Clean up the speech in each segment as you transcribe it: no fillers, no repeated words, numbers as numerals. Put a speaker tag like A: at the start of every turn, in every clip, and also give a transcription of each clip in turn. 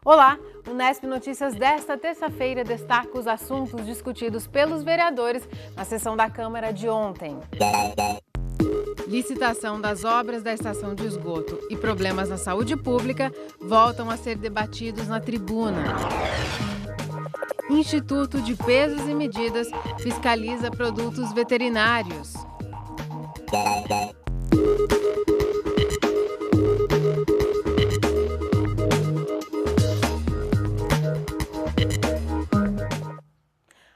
A: Olá! O Nesp Notícias desta terça-feira destaca os assuntos discutidos pelos vereadores na sessão da Câmara de ontem. Licitação das obras da estação de esgoto e problemas na saúde pública voltam a ser debatidos na tribuna. Instituto de Pesos e Medidas fiscaliza produtos veterinários.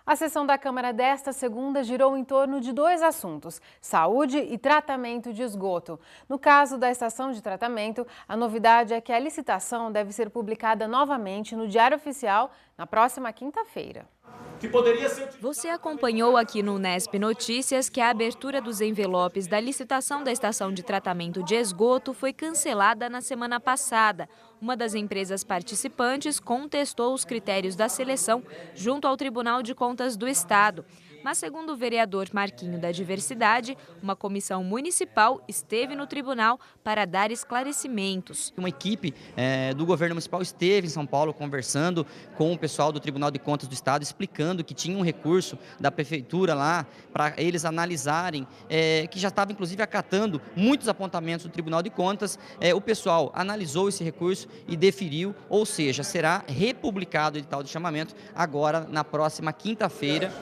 A: A sessão da Câmara desta segunda girou em torno de dois assuntos: saúde e tratamento de esgoto. No caso da estação de tratamento, a novidade é que a licitação deve ser publicada novamente no Diário Oficial na próxima quinta-feira.
B: Você acompanhou aqui no Nesp Notícias que a abertura dos envelopes da licitação da estação de tratamento de esgoto foi cancelada na semana passada. Uma das empresas participantes contestou os critérios da seleção junto ao Tribunal de Contas do Estado. Mas, segundo o vereador Marquinho da Diversidade, uma comissão municipal esteve no tribunal para dar esclarecimentos.
C: Uma equipe do governo municipal esteve em São Paulo conversando com o pessoal do Tribunal de Contas do Estado, explicando que tinha um recurso da prefeitura lá para eles analisarem, que já estava inclusive acatando muitos apontamentos do Tribunal de Contas. O pessoal analisou esse recurso e deferiu, ou seja, será republicado o edital de chamamento agora na próxima quinta-feira.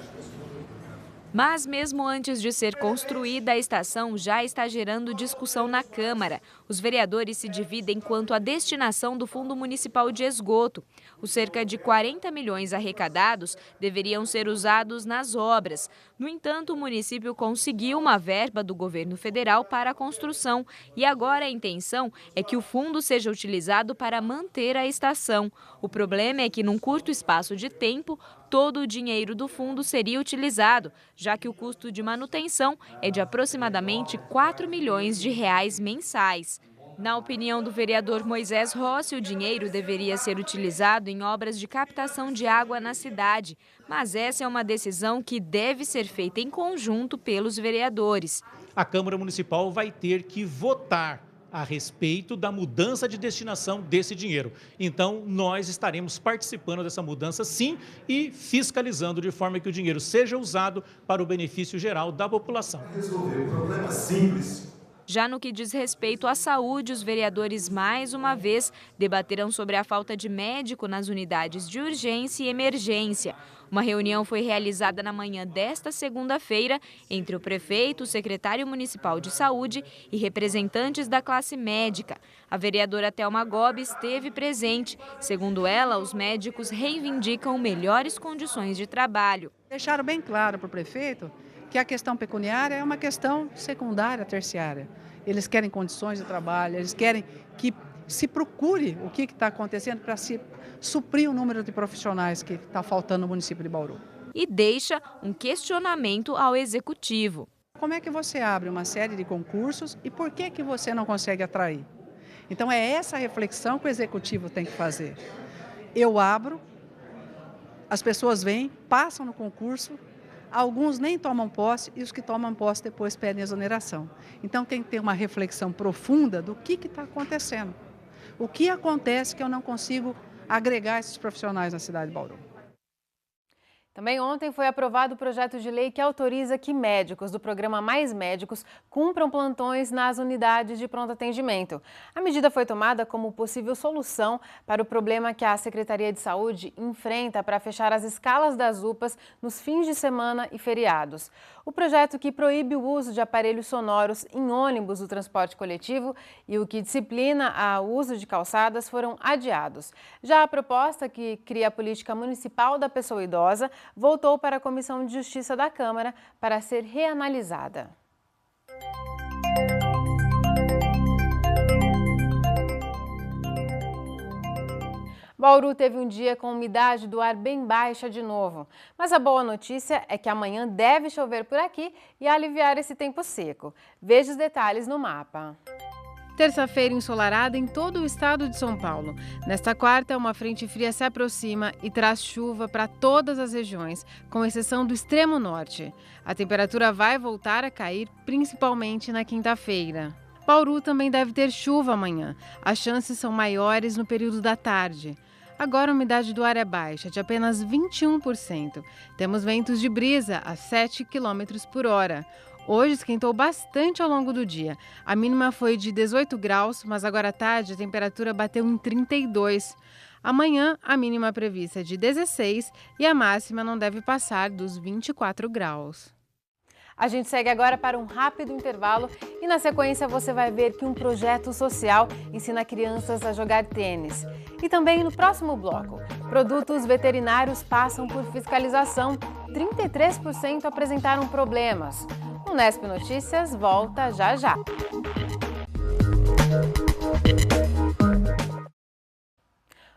B: Mas mesmo antes de ser construída, a estação já está gerando discussão na Câmara. Os vereadores se dividem quanto à destinação do Fundo Municipal de Esgoto. Os cerca de 40 milhões arrecadados deveriam ser usados nas obras. No entanto, o município conseguiu uma verba do governo federal para a construção e agora a intenção é que o fundo seja utilizado para manter a estação. O problema é que, num curto espaço de tempo, todo o dinheiro do fundo seria utilizado, já que o custo de manutenção é de aproximadamente R$ 4 milhões mensais. Na opinião do vereador Moisés Rossi, o dinheiro deveria ser utilizado em obras de captação de água na cidade, mas essa é uma decisão que deve ser feita em conjunto pelos vereadores.
D: A Câmara Municipal vai ter que votar a respeito da mudança de destinação desse dinheiro. Então, nós estaremos participando dessa mudança, sim, e fiscalizando de forma que o dinheiro seja usado para o benefício geral da população.
E: Resolver um problema simples.
B: Já no que diz respeito à saúde, os vereadores mais uma vez debaterão sobre a falta de médico nas unidades de urgência e emergência. Uma reunião foi realizada na manhã desta segunda-feira entre o prefeito, o secretário municipal de saúde e representantes da classe médica. A vereadora Thelma Gobi esteve presente. Segundo ela, os médicos reivindicam melhores condições de trabalho.
F: Deixaram bem claro para o prefeito que a questão pecuniária é uma questão secundária, terciária. Eles querem condições de trabalho, eles querem que se procure o que está acontecendo para se suprir o número de profissionais que está faltando no município de Bauru.
B: E deixa um questionamento ao executivo.
F: Como é que você abre uma série de concursos e por que você não consegue atrair? Então é essa reflexão que o executivo tem que fazer. Eu abro, as pessoas vêm, passam no concurso, alguns nem tomam posse e os que tomam posse depois pedem exoneração. Então tem que ter uma reflexão profunda do que está acontecendo. O que acontece que eu não consigo agregar esses profissionais na cidade de Bauru?
A: Também ontem foi aprovado o projeto de lei que autoriza que médicos do programa Mais Médicos cumpram plantões nas unidades de pronto atendimento. A medida foi tomada como possível solução para o problema que a Secretaria de Saúde enfrenta para fechar as escalas das UPAs nos fins de semana e feriados. O projeto que proíbe o uso de aparelhos sonoros em ônibus do transporte coletivo e o que disciplina o uso de calçadas foram adiados. Já a proposta que cria a política municipal da pessoa idosa voltou para a Comissão de Justiça da Câmara para ser reanalisada. Bauru teve um dia com umidade do ar bem baixa de novo, mas a boa notícia é que amanhã deve chover por aqui e aliviar esse tempo seco. Veja os detalhes no mapa. Terça-feira ensolarada em todo o estado de São Paulo. Nesta quarta, uma frente fria se aproxima e traz chuva para todas as regiões, com exceção do extremo norte. A temperatura vai voltar a cair, principalmente na quinta-feira. Bauru também deve ter chuva amanhã. As chances são maiores no período da tarde. Agora a umidade do ar é baixa, de apenas 21%. Temos ventos de brisa a 7 km por hora. Hoje esquentou bastante ao longo do dia. A mínima foi de 18 graus, mas agora à tarde a temperatura bateu em 32. Amanhã, a mínima prevista é de 16 e a máxima não deve passar dos 24 graus. A gente segue agora para um rápido intervalo e na sequência você vai ver que um projeto social ensina crianças a jogar tênis. E também no próximo bloco, produtos veterinários passam por fiscalização. 33% apresentaram problemas. O Nesp Notícias volta já já.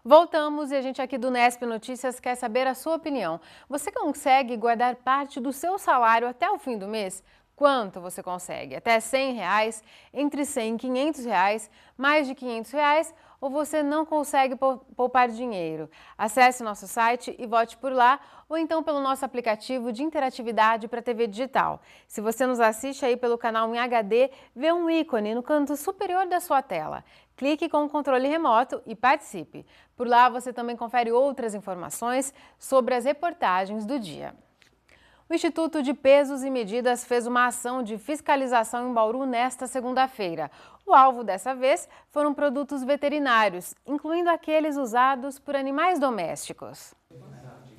A: Voltamos e a gente aqui do Nesp Notícias quer saber a sua opinião. Você consegue guardar parte do seu salário até o fim do mês? Quanto você consegue? Até R$100, entre R$100 e R$500, mais de R$500 ou você não consegue poupar dinheiro? Acesse nosso site e vote por lá ou então pelo nosso aplicativo de interatividade para TV digital. Se você nos assiste aí pelo canal em HD, vê um ícone no canto superior da sua tela. Clique com o controle remoto e participe. Por lá você também confere outras informações sobre as reportagens do dia. O Instituto de Pesos e Medidas fez uma ação de fiscalização em Bauru nesta segunda-feira. O alvo dessa vez foram produtos veterinários, incluindo aqueles usados por animais domésticos.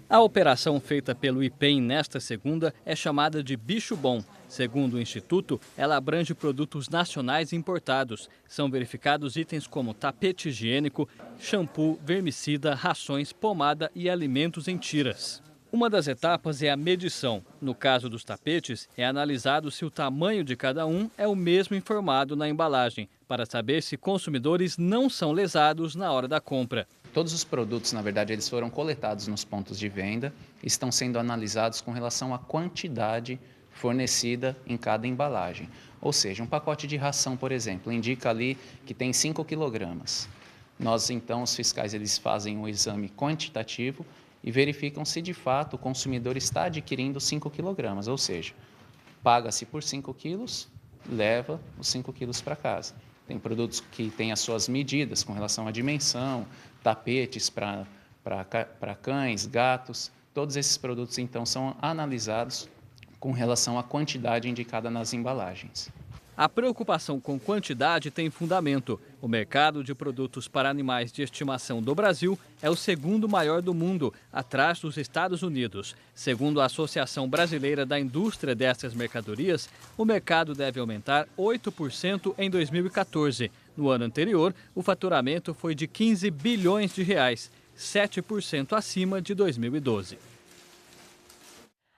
G: A operação feita pelo IPEM nesta segunda é chamada de Bicho Bom. Segundo o Instituto, ela abrange produtos nacionais importados. São verificados itens como tapete higiênico, shampoo, vermicida, rações, pomada e alimentos em tiras. Uma das etapas é a medição. No caso dos tapetes, é analisado se o tamanho de cada um é o mesmo informado na embalagem, para saber se consumidores não são lesados na hora da compra.
H: Todos os produtos, na verdade, eles foram coletados nos pontos de venda e estão sendo analisados com relação à quantidade fornecida em cada embalagem. Ou seja, um pacote de ração, por exemplo, indica ali que tem 5 quilogramas. Nós, então, os fiscais, eles fazem um exame quantitativo e verificam se, de fato, o consumidor está adquirindo 5 quilogramas, ou seja, paga-se por 5 quilos, leva os 5 quilos para casa. Tem produtos que têm as suas medidas com relação à dimensão, tapetes para cães, gatos. Todos esses produtos, então, são analisados com relação à quantidade indicada nas embalagens.
G: A preocupação com quantidade tem fundamento. O mercado de produtos para animais de estimação do Brasil é o segundo maior do mundo, atrás dos Estados Unidos. Segundo a Associação Brasileira da Indústria dessas mercadorias, o mercado deve aumentar 8% em 2014. No ano anterior, o faturamento foi de 15 bilhões de reais, 7% acima de 2012.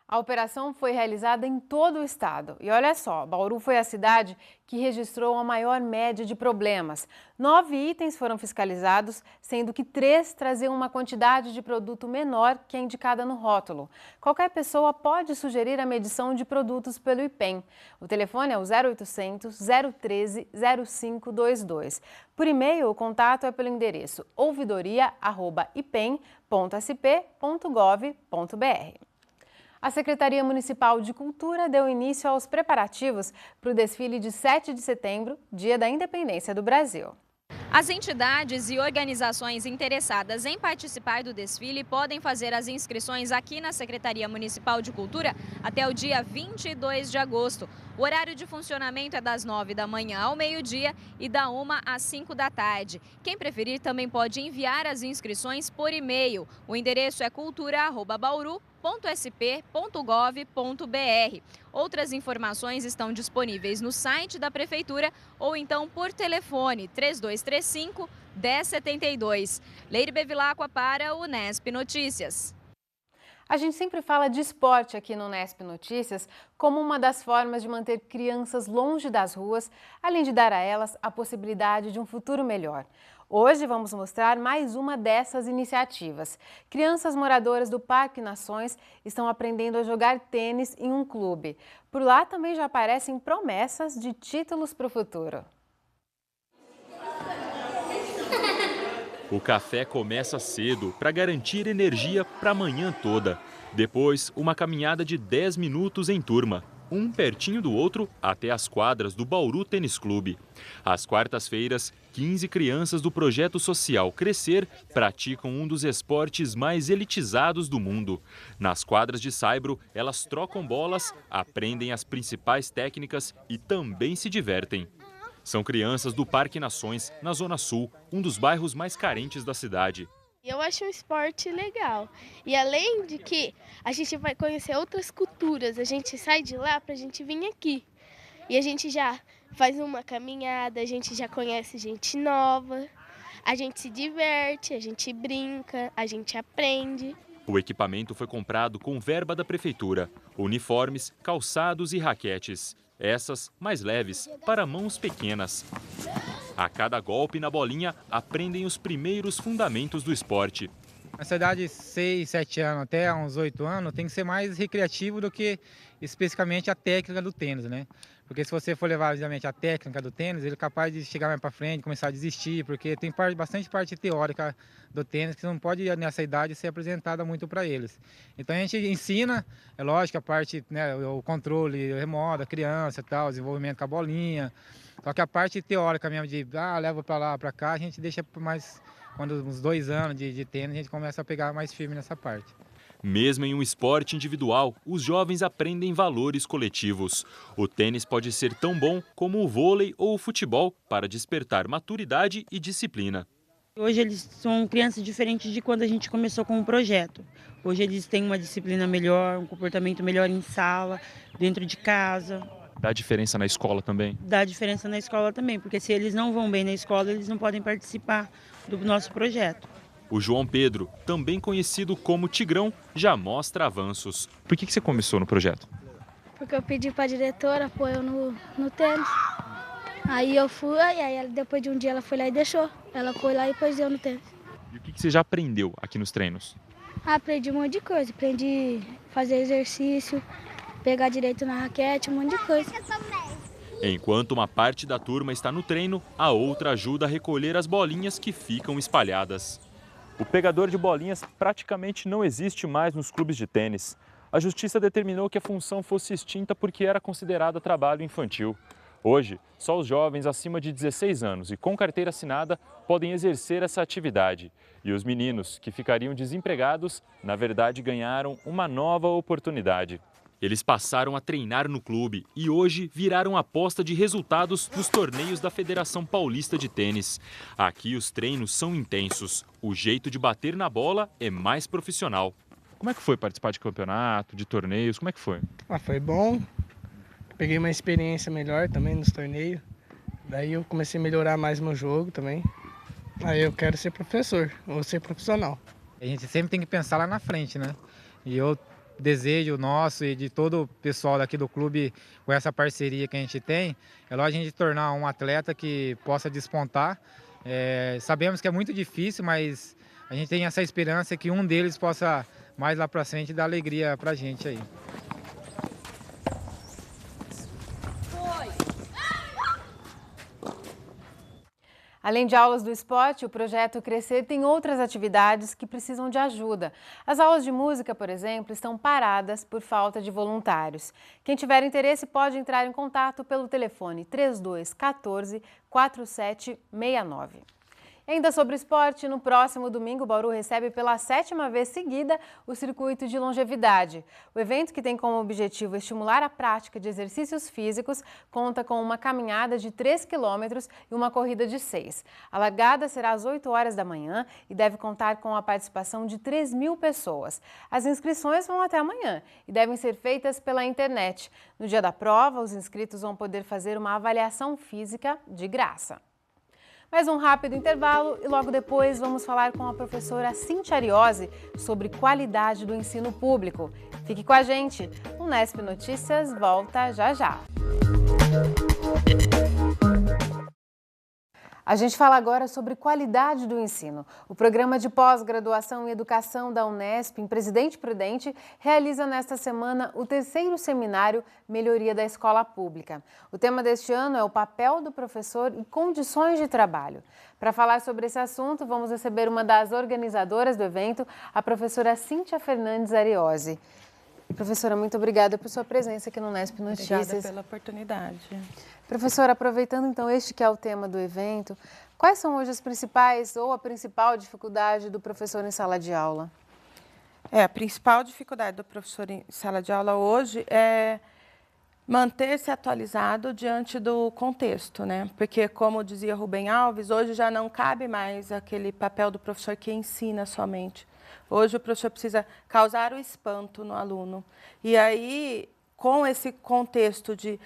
A: A operação foi realizada em todo o estado. E olha só, Bauru foi a cidade que registrou a maior média de problemas. 9 itens foram fiscalizados, sendo que 3 traziam uma quantidade de produto menor que a indicada no rótulo. Qualquer pessoa pode sugerir a medição de produtos pelo IPEM. O telefone é o 0800 013 0522. Por e-mail, o contato é pelo endereço ouvidoria@ipem.sp.gov.br. A Secretaria Municipal de Cultura deu início aos preparativos para o desfile de 7 de setembro, Dia da Independência do Brasil.
B: As entidades e organizações interessadas em participar do desfile podem fazer as inscrições aqui na Secretaria Municipal de Cultura até o dia 22 de agosto. O horário de funcionamento é das 9 da manhã ao meio-dia e da 1 às 5 da tarde. Quem preferir também pode enviar as inscrições por e-mail. O endereço é cultura@bauru.sp.gov.br. Outras informações estão disponíveis no site da Prefeitura ou então por telefone 3235-1072. Leire Bevilacqua para o Nesp Notícias.
A: A gente sempre fala de esporte aqui no Nesp Notícias como uma das formas de manter crianças longe das ruas, além de dar a elas a possibilidade de um futuro melhor. Hoje vamos mostrar mais uma dessas iniciativas. Crianças moradoras do Parque Nações estão aprendendo a jogar tênis em um clube. Por lá também já aparecem promessas de títulos para o futuro.
I: O café começa cedo para garantir energia para a manhã toda. Depois, uma caminhada de 10 minutos em turma. um pertinho do outro, até as quadras do Bauru Tênis Clube. Às quartas-feiras, 15 crianças do projeto social Crescer praticam um dos esportes mais elitizados do mundo. Nas quadras de saibro, elas trocam bolas, aprendem as principais técnicas e também se divertem. São crianças do Parque Nações, na Zona Sul, um dos bairros mais carentes da cidade.
J: Eu acho um esporte legal. E além de que a gente vai conhecer outras culturas, a gente sai de lá para a gente vir aqui. E a gente já faz uma caminhada, a gente já conhece gente nova, a gente se diverte, a gente brinca, a gente aprende.
I: O equipamento foi comprado com verba da prefeitura. Uniformes, calçados e raquetes. Essas mais leves, para mãos pequenas. A cada golpe na bolinha, aprendem os primeiros fundamentos do esporte.
K: Nessa idade de 6, 7 anos até uns 8 anos, tem que ser mais recreativo do que especificamente a técnica do tênis, né? Porque se você for levar, obviamente, a técnica do tênis, ele é capaz de chegar mais para frente, começar a desistir, porque tem bastante parte teórica do tênis que não pode, nessa idade, ser apresentada muito para eles. Então a gente ensina, é lógico, a parte, né, o controle remoto, a criança e tal, desenvolvimento com a bolinha. Só que a parte teórica mesmo de, leva para lá, para cá, a gente deixa mais, quando uns 2 anos de tênis, a gente começa a pegar mais firme nessa parte.
I: Mesmo em um esporte individual, os jovens aprendem valores coletivos. O tênis pode ser tão bom como o vôlei ou o futebol para despertar maturidade e disciplina.
L: Hoje eles são crianças diferentes de quando a gente começou com o projeto. Hoje eles têm uma disciplina melhor, um comportamento melhor em sala, dentro de casa.
I: Dá diferença na escola também?
L: Dá diferença na escola também, porque se eles não vão bem na escola, eles não podem participar do nosso projeto.
I: O João Pedro, também conhecido como Tigrão, já mostra avanços. Por que você começou no projeto?
J: Porque eu pedi para a diretora apoio no tênis. Aí eu fui, aí depois de um dia ela foi lá e deixou. Ela foi lá e pôs eu no tênis.
I: E o que você já aprendeu aqui nos treinos?
J: Aprendi um monte de coisa. Aprendi a fazer exercício, pegar direito na raquete, um monte de coisa.
I: Enquanto uma parte da turma está no treino, a outra ajuda a recolher as bolinhas que ficam espalhadas. O pegador de bolinhas praticamente não existe mais nos clubes de tênis. A justiça determinou que a função fosse extinta porque era considerada trabalho infantil. Hoje, só os jovens acima de 16 anos e com carteira assinada podem exercer essa atividade. E os meninos que ficariam desempregados, na verdade, ganharam uma nova oportunidade. Eles passaram a treinar no clube e hoje viraram aposta de resultados nos torneios da Federação Paulista de Tênis. Aqui os treinos são intensos, o jeito de bater na bola é mais profissional. Como é que foi participar de campeonato, de torneios? Como é que foi?
M: Foi bom, peguei uma experiência melhor também nos torneios. Daí eu comecei a melhorar mais meu jogo também. Aí eu quero ser professor, ou ser profissional.
K: A gente sempre tem que pensar lá na frente, né? E eu desejo nosso e de todo o pessoal daqui do clube, com essa parceria que a gente tem, é lógico a gente tornar um atleta que possa despontar. Sabemos que é muito difícil, mas a gente tem essa esperança que um deles possa, mais lá para frente, dar alegria para a gente aí.
A: Além de aulas do esporte, o projeto Crescer tem outras atividades que precisam de ajuda. As aulas de música, por exemplo, estão paradas por falta de voluntários. Quem tiver interesse pode entrar em contato pelo telefone 3214 4769. E ainda sobre esporte, no próximo domingo, o Bauru recebe pela 7ª vez seguida o Circuito de Longevidade. O evento, que tem como objetivo estimular a prática de exercícios físicos, conta com uma caminhada de 3 quilômetros e uma corrida de 6. A largada será às 8 horas da manhã e deve contar com a participação de 3.000 pessoas. As inscrições vão até amanhã e devem ser feitas pela internet. No dia da prova, os inscritos vão poder fazer uma avaliação física de graça. Mais um rápido intervalo e logo depois vamos falar com a professora Cíntia Ariose sobre qualidade do ensino público. Fique com a gente, o Nesp Notícias volta já já. A gente fala agora sobre qualidade do ensino. O programa de pós-graduação em educação da Unesp, em Presidente Prudente, realiza nesta semana o 3º seminário Melhoria da Escola Pública. O tema deste ano é o papel do professor e condições de trabalho. Para falar sobre esse assunto, vamos receber uma das organizadoras do evento, a professora Cíntia Fernandes Ariose. Professora, muito obrigada por sua presença aqui no Nesp Notícias.
N: Obrigada pela oportunidade.
A: Professora, aproveitando então este que é o tema do evento, quais são hoje as principais ou a principal dificuldade do professor em sala de aula?
N: A principal dificuldade do professor em sala de aula hoje é manter-se atualizado diante do contexto, né? Porque, como dizia Rubem Alves, hoje já não cabe mais aquele papel do professor que ensina somente. Hoje o professor precisa causar o espanto no aluno. E aí, com esse contexto de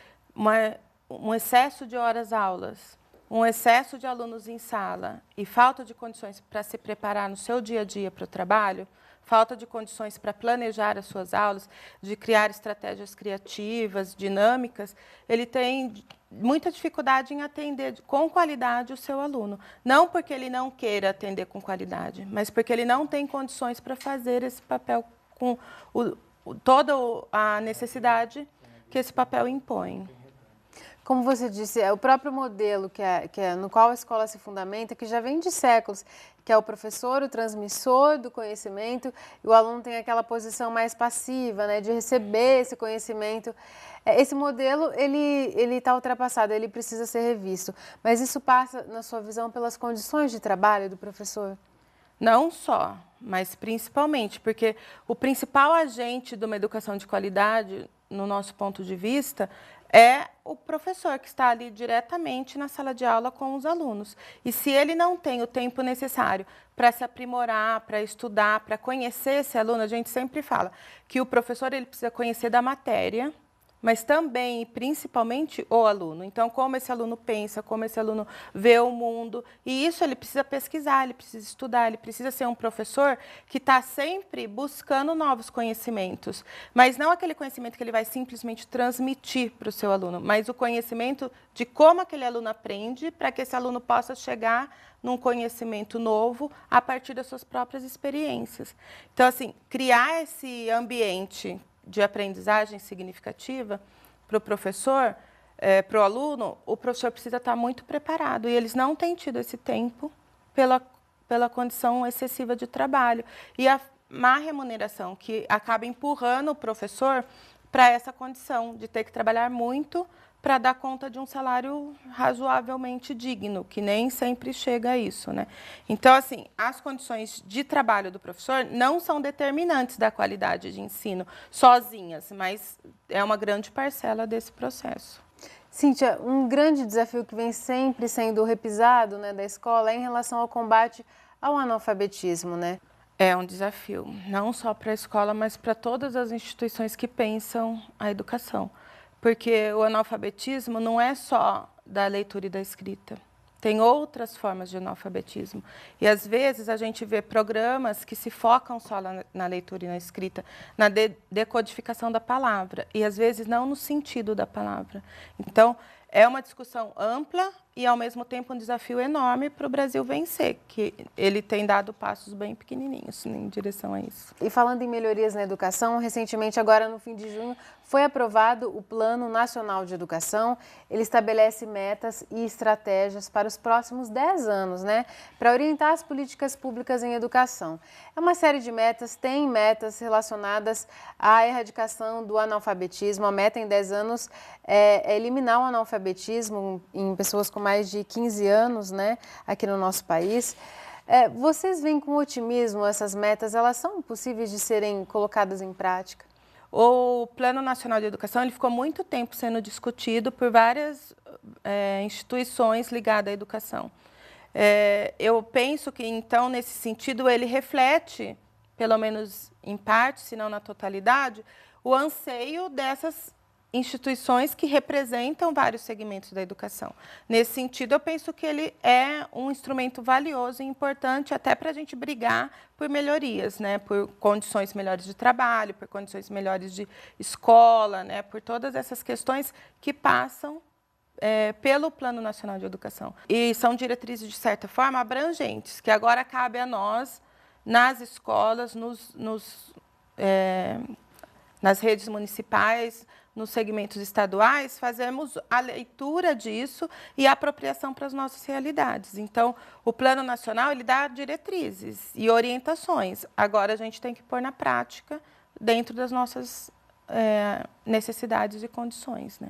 N: um excesso de horas-aulas, um excesso de alunos em sala e falta de condições para se preparar no seu dia a dia para o trabalho, falta de condições para planejar as suas aulas, de criar estratégias criativas, dinâmicas, ele tem muita dificuldade em atender com qualidade o seu aluno. Não porque ele não queira atender com qualidade, mas porque ele não tem condições para fazer esse papel com toda a necessidade que esse papel impõe.
A: Como você disse, é o próprio modelo no qual a escola se fundamenta, que já vem de séculos, que é o professor, o transmissor do conhecimento, e o aluno tem aquela posição mais passiva, né, de receber esse conhecimento. Esse modelo, ele está ultrapassado, ele precisa ser revisto. Mas isso passa, na sua visão, pelas condições de trabalho do professor?
N: Não só, mas principalmente, porque o principal agente de uma educação de qualidade, no nosso ponto de vista, é o professor que está ali diretamente na sala de aula com os alunos. E se ele não tem o tempo necessário para se aprimorar, para estudar, para conhecer esse aluno, a gente sempre fala que o professor ele precisa conhecer da matéria, mas também e principalmente o aluno. Então, como esse aluno pensa, como esse aluno vê o mundo, e isso ele precisa pesquisar, ele precisa estudar, ele precisa ser um professor que está sempre buscando novos conhecimentos, mas não aquele conhecimento que ele vai simplesmente transmitir para o seu aluno, mas o conhecimento de como aquele aluno aprende para que esse aluno possa chegar num conhecimento novo a partir das suas próprias experiências. Então, assim, criar esse ambiente de aprendizagem significativa para o professor, para o aluno, o professor precisa estar muito preparado. E eles não têm tido esse tempo pela condição excessiva de trabalho. E a má remuneração, que acaba empurrando o professor para essa condição de ter que trabalhar muito para dar conta de um salário razoavelmente digno, que nem sempre chega a isso, né? Então, assim, as condições de trabalho do professor não são determinantes da qualidade de ensino sozinhas, mas é uma grande parcela desse processo.
A: Cíntia, um grande desafio que vem sempre sendo repisado, né, da escola é em relação ao combate ao analfabetismo, né?
N: É um desafio, não só para a escola, mas para todas as instituições que pensam a educação. Porque o analfabetismo não é só da leitura e da escrita. Tem outras formas de analfabetismo. E, às vezes, a gente vê programas que se focam só na leitura e na escrita, na decodificação da palavra, e, às vezes, não no sentido da palavra. Então, é uma discussão ampla e, ao mesmo tempo, um desafio enorme para o Brasil vencer, que ele tem dado passos bem pequenininhos em direção a isso.
A: E falando em melhorias na educação, recentemente, agora no fim de junho, foi aprovado o Plano Nacional de Educação. Ele estabelece metas e estratégias para os próximos 10 anos, né, para orientar as políticas públicas em educação. É uma série de metas, tem metas relacionadas à erradicação do analfabetismo. A meta em 10 anos é eliminar o analfabetismo em pessoas com mais de 15 anos, né, aqui no nosso país. Vocês veem com otimismo essas metas? Elas são possíveis de serem colocadas em prática?
N: O Plano Nacional de Educação ele ficou muito tempo sendo discutido por várias instituições ligadas à educação. Eu penso que, então, nesse sentido, ele reflete, pelo menos em parte, se não na totalidade, o anseio dessas instituições que representam vários segmentos da educação. Nesse sentido, eu penso que ele é um instrumento valioso e importante até para a gente brigar por melhorias, né? Por condições melhores de trabalho, por condições melhores de escola, né? Por todas essas questões que passam pelo Plano Nacional de Educação. E são diretrizes, de certa forma, abrangentes, que agora cabe a nós, nas escolas, nas redes municipais, nos segmentos estaduais, fazemos a leitura disso e a apropriação para as nossas realidades. Então, o Plano Nacional ele dá diretrizes e orientações. Agora, a gente tem que pôr na prática dentro das nossas necessidades e condições, né?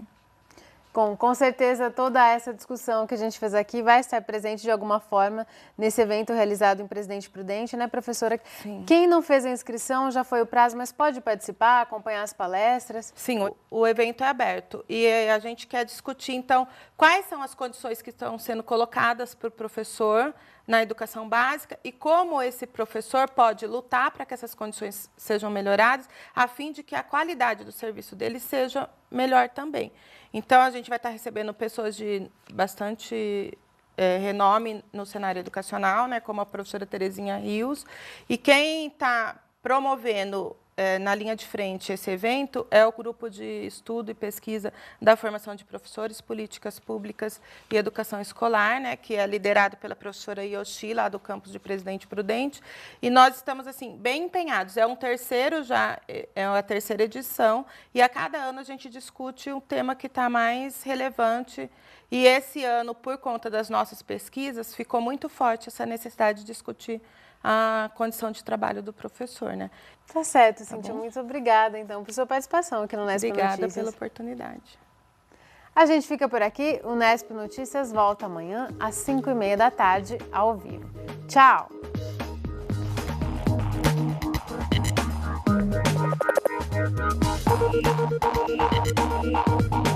A: Com certeza toda essa discussão que a gente fez aqui vai estar presente de alguma forma nesse evento realizado em Presidente Prudente, né, professora?
N: Sim.
A: Quem não fez a inscrição, já foi o prazo, mas pode participar, acompanhar as palestras?
N: Sim, o evento é aberto e a gente quer discutir, então, quais são as condições que estão sendo colocadas por professor na educação básica e como esse professor pode lutar para que essas condições sejam melhoradas, a fim de que a qualidade do serviço dele seja melhor também. Então, a gente vai estar recebendo pessoas de bastante renome no cenário educacional, né, como a professora Terezinha Rios, e quem está promovendo na linha de frente esse evento é o grupo de estudo e pesquisa da formação de professores, políticas públicas e educação escolar, né, que é liderado pela professora Yoshi, lá do campus de Presidente Prudente, e nós estamos assim bem empenhados. É a terceira edição, e a cada ano a gente discute um tema que está mais relevante. E esse ano, por conta das nossas pesquisas, ficou muito forte essa necessidade de discutir a condição de trabalho do professor, né?
A: Tá certo, Cíntia. Muito obrigada, então, por sua participação aqui no Nesp Notícias.
N: Obrigada pela oportunidade.
A: A gente fica por aqui. O Nesp Notícias volta amanhã às 5h30 da tarde, ao vivo. Tchau!
O: Thank you.